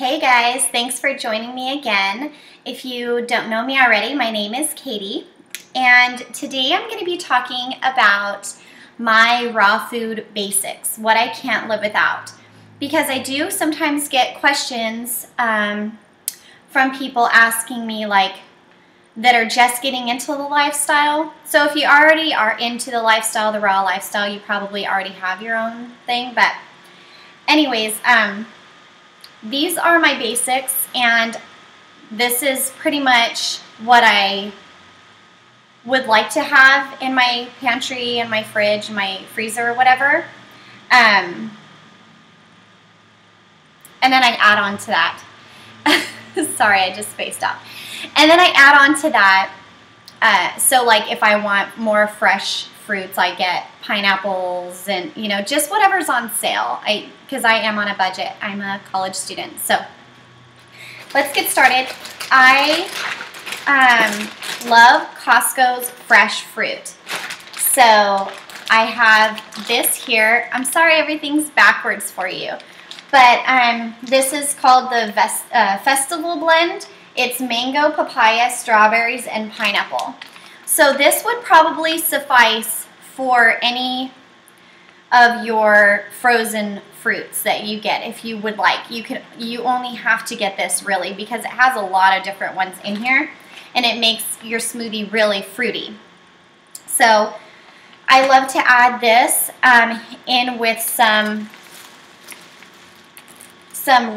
Hey guys, thanks for joining me again. If you don't know me already, my name is Katie, and today I'm going to be talking about my raw food basics, what I can't live without. Because I do sometimes get questions from people asking me that are just getting into the lifestyle. So if you already are into the lifestyle, the raw lifestyle, you probably already have your own thing. But anyways, these are my basics, and this is pretty much what I would like to have in my pantry, in my fridge, my freezer, or whatever. And then I add on to that. Sorry, I just spaced out. And then I add on to that, so like if I want more fresh fruits, I get pineapples and, you know, just whatever's on sale. Because I am on a budget. I'm a college student. So let's get started. I love Costco's fresh fruit. So I have this here. I'm sorry everything's backwards for you. But this is called the Festival Blend. It's mango, papaya, strawberries, and pineapple. So this would probably suffice for any of your frozen fruits that you get if you would like. You only have to get this really because it has a lot of different ones in here, and it makes your smoothie really fruity. So I love to add this in with some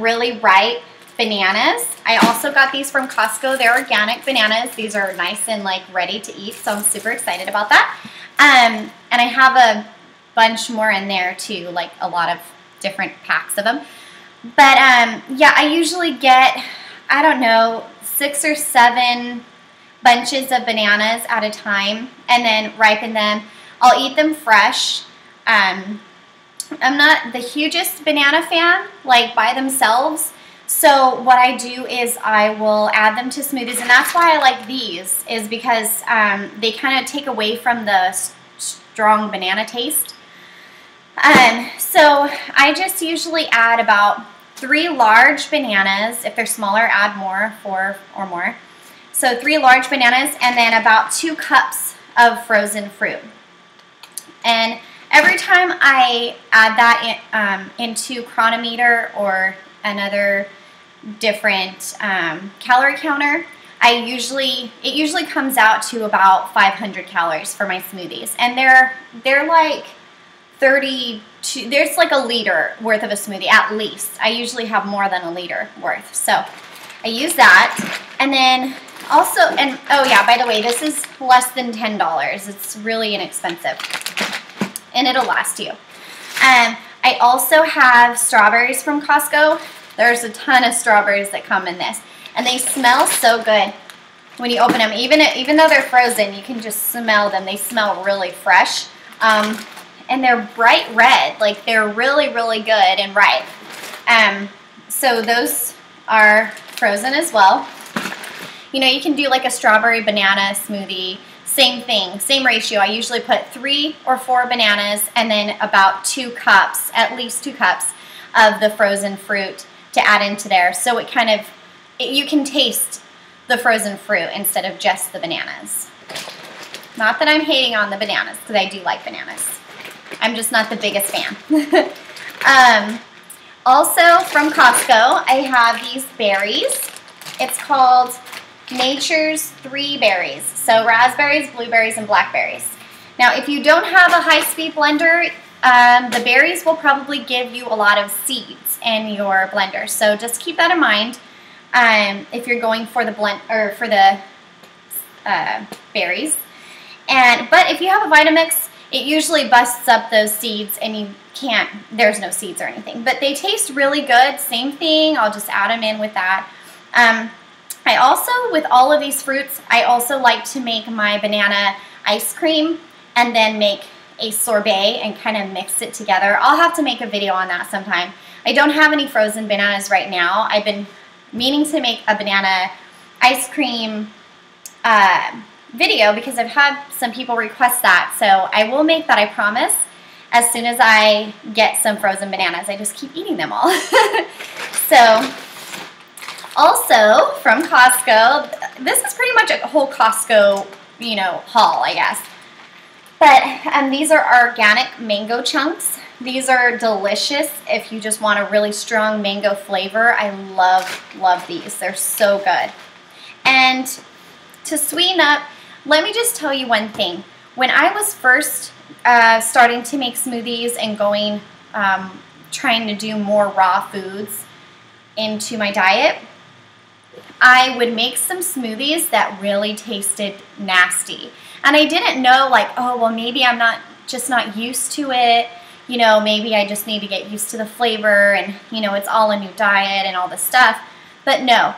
really ripe bananas. I also got these from Costco. They're organic bananas. These are nice and like ready to eat, so I'm super excited about that. And I have a bunch more in there too, like a lot of different packs of them. But yeah, I usually get, I don't know, 6 or 7 bunches of bananas at a time and then ripen them. I'll eat them fresh. I'm not the hugest banana fan, like by themselves. So what I do is I will add them to smoothies, and that's why I like these, is because they kind of take away from the strong banana taste. So I just usually add about 3 large bananas. If they're smaller, add more, 4 or more. So 3 large bananas, and then about 2 cups of frozen fruit. And every time I add that into Chronometer or another different calorie counter, it usually comes out to about 500 calories for my smoothies, and they're like 32. There's like a liter worth of a smoothie at least. I usually have more than a liter worth, so I use that. And then also, and oh yeah, by the way, this is less than $10. It's really inexpensive, and it'll last you. I also have strawberries from Costco. There's a ton of strawberries that come in this, and they smell so good when you open them. Even though they're frozen, you can just smell them. They smell really fresh, and they're bright red. Like, they're really, really good and ripe. So those are frozen as well. You know, you can do like a strawberry banana smoothie. Same thing, same ratio. I usually put 3 or 4 bananas and then about 2 cups, at least 2 cups of the frozen fruit to add into there. So it kind of, you can taste the frozen fruit instead of just the bananas. Not that I'm hating on the bananas, because I do like bananas. I'm just not the biggest fan. Also from Costco, I have these berries. It's called Nature's 3 berries. So raspberries, blueberries, and blackberries. Now, if you don't have a high-speed blender, the berries will probably give you a lot of seeds in your blender. So just keep that in mind if you're going for the berries. But if you have a Vitamix, it usually busts up those seeds, and there's no seeds or anything. But they taste really good. Same thing. I'll just add them in with that. I also, with all of these fruits, I also like to make my banana ice cream and then make a sorbet and kind of mix it together. I'll have to make a video on that sometime. I don't have any frozen bananas right now. I've been meaning to make a banana ice cream video because I've had some people request that. So I will make that, I promise, as soon as I get some frozen bananas. I just keep eating them all. So Also from Costco, this is pretty much a whole Costco, you know, haul, I guess. But these are organic mango chunks. These are delicious if you just want a really strong mango flavor. I love these. They're so good. And to sweeten up, let me just tell you one thing. When I was first starting to make smoothies and going, trying to do more raw foods into my diet, I would make some smoothies that really tasted nasty. And I didn't know, like, oh, well, maybe I'm just not used to it. You know, maybe I just need to get used to the flavor and, you know, it's all a new diet and all this stuff. But no,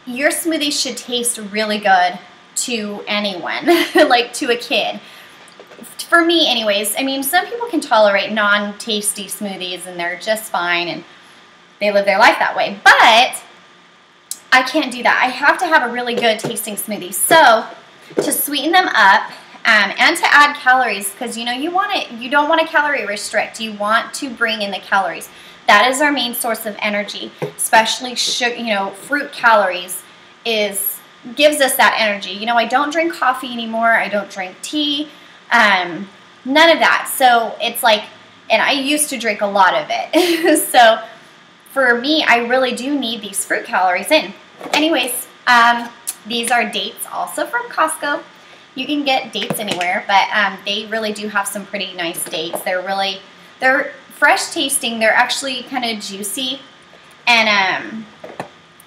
your smoothie should taste really good to anyone, like to a kid. For me anyways, I mean, some people can tolerate non-tasty smoothies and they're just fine and they live their life that way. But I can't do that. I have to have a really good tasting smoothie. So to sweeten them up, and to add calories, because you know you don't want to calorie restrict. You want to bring in the calories. That is our main source of energy, especially sugar, you know, fruit calories gives us that energy. You know, I don't drink coffee anymore. I don't drink tea. None of that. So it's like, and I used to drink a lot of it. So for me, I really do need these fruit calories in. Anyways, these are dates also from Costco. You can get dates anywhere, but they really do have some pretty nice dates. They're fresh tasting. They're actually kind of juicy, and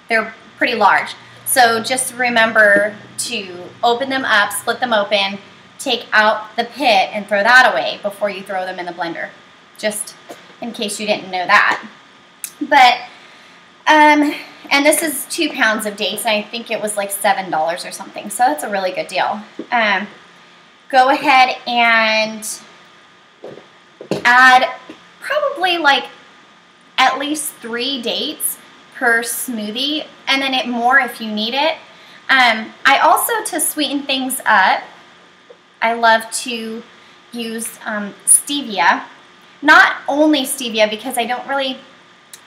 they're pretty large. So just remember to open them up, split them open, take out the pit, and throw that away before you throw them in the blender, just in case you didn't know that. But and this is 2 pounds of dates, and I think it was like $7 or something, so that's a really good deal. Go ahead and add probably like at least 3 dates per smoothie, and then more if you need it. I also, to sweeten things up, I love to use stevia. Not only stevia, because I don't really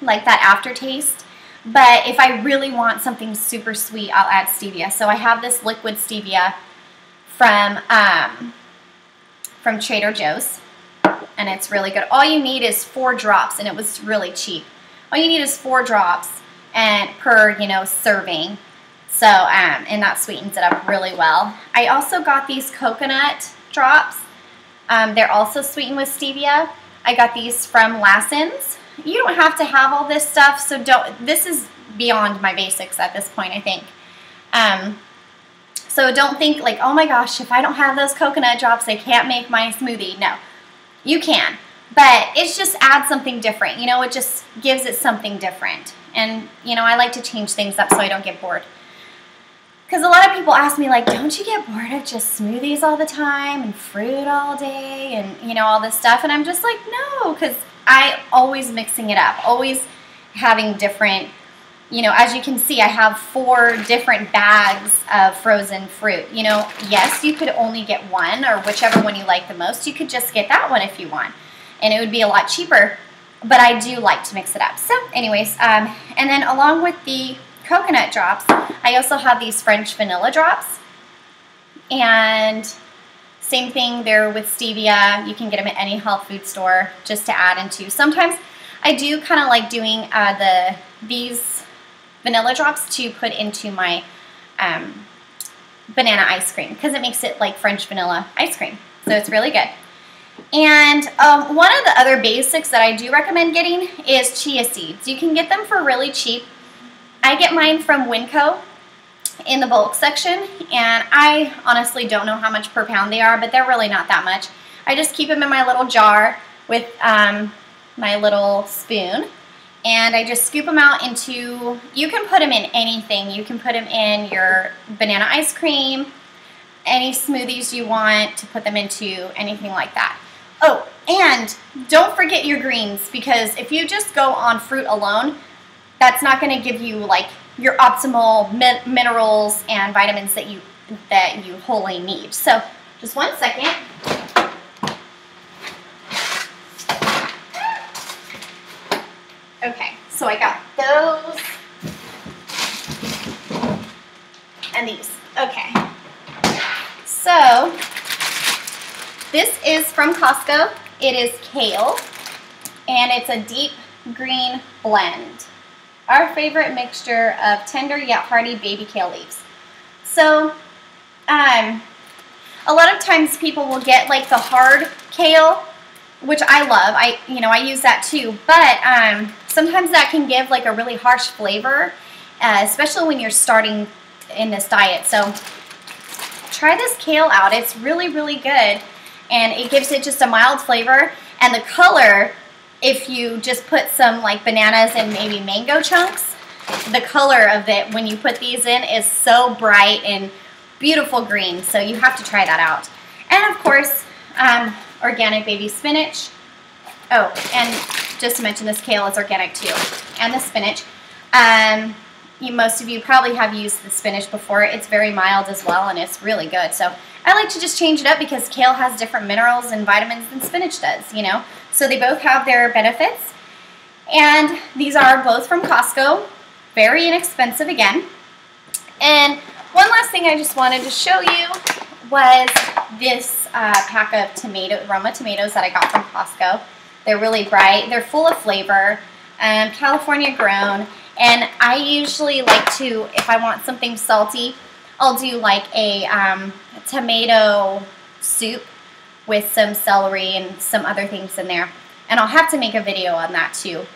like that aftertaste, but if I really want something super sweet, I'll add stevia. So I have this liquid stevia from Trader Joe's, and it's really good. All you need is 4 drops, and it was really cheap. All you need is 4 drops and per, you know, serving. So and that sweetens it up really well. I also got these coconut drops. They're also sweetened with stevia. I got these from Lassen's. You don't have to have all this stuff, so this is beyond my basics at this point, I think. So don't think like, oh my gosh, if I don't have those coconut drops, I can't make my smoothie. No, you can, but it's just add something different. You know, it just gives it something different. And, you know, I like to change things up so I don't get bored. Because a lot of people ask me, like, don't you get bored of just smoothies all the time and fruit all day and, you know, all this stuff? And I'm just like, no, because I always mixing it up, always having different, you know, as you can see, I have 4 different bags of frozen fruit. You know, yes, you could only get one, or whichever one you like the most. You could just get that one if you want, and it would be a lot cheaper, but I do like to mix it up. So anyways, and then along with the coconut drops, I also have these French vanilla drops, and same thing there with stevia. You can get them at any health food store just to add into. Sometimes I do kind of like doing these vanilla drops to put into my banana ice cream, because it makes it like French vanilla ice cream. So it's really good. And one of the other basics that I do recommend getting is chia seeds. You can get them for really cheap. I get mine from Winco in the bulk section, and I honestly don't know how much per pound they are, but they're really not that much. I just keep them in my little jar with my little spoon, and I just scoop them out into, you can put them in anything. You can put them in your banana ice cream, any smoothies you want to put them into, anything like that. Oh, and don't forget your greens, because if you just go on fruit alone, that's not going to give you like your optimal minerals and vitamins that you wholly need. So just 1 second. Okay, so I got those. and these. Okay. So this is from Costco. It is kale, and it's a deep green blend. Our favorite mixture of tender yet hearty baby kale leaves. So, a lot of times people will get like the hard kale, which I love. I use that too. But sometimes that can give like a really harsh flavor, especially when you're starting in this diet. So try this kale out. It's really, really good, and it gives it just a mild flavor. And the color, if you just put some like bananas and maybe mango chunks, the color of it when you put these in is so bright and beautiful green. So you have to try that out. And of course, organic baby spinach. Oh, and just to mention, this kale is organic too. And the spinach. Most of you probably have used the spinach before. It's very mild as well, and it's really good. So I like to just change it up because kale has different minerals and vitamins than spinach does, you know. So they both have their benefits. And these are both from Costco. Very inexpensive again. And one last thing I just wanted to show you was this pack of Roma tomatoes that I got from Costco. They're really bright. They're full of flavor. California grown. And I usually like to, if I want something salty, I'll do like a tomato soup with some celery and some other things in there. And I'll have to make a video on that too,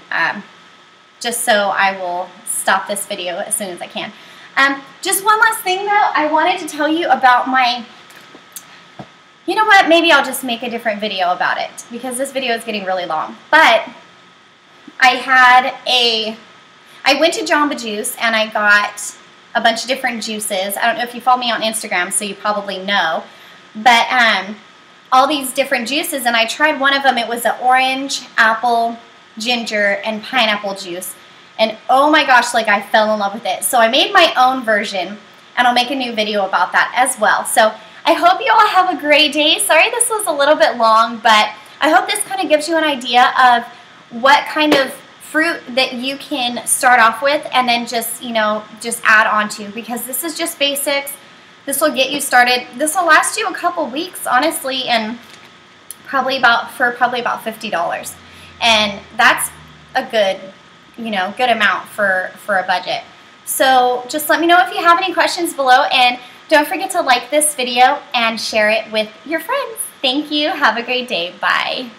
just so I will stop this video as soon as I can. Just one last thing though, I wanted to tell you about my, you know what, maybe I'll just make a different video about it because this video is getting really long. But I went to Jamba Juice and I got a bunch of different juices. I don't know if you follow me on Instagram, so you probably know. But all these different juices, and I tried one of them. It was an orange, apple, ginger, and pineapple juice. And oh my gosh, like I fell in love with it. So I made my own version, and I'll make a new video about that as well. So I hope you all have a great day. Sorry this was a little bit long, but I hope this kind of gives you an idea of what kind of fruit that you can start off with and then just, just add on to, because this is just basics. This will get you started. This will last you a couple weeks, honestly, and probably about $50. And that's a good, good amount for a budget. So just let me know if you have any questions below, and don't forget to like this video and share it with your friends. Thank you. Have a great day. Bye.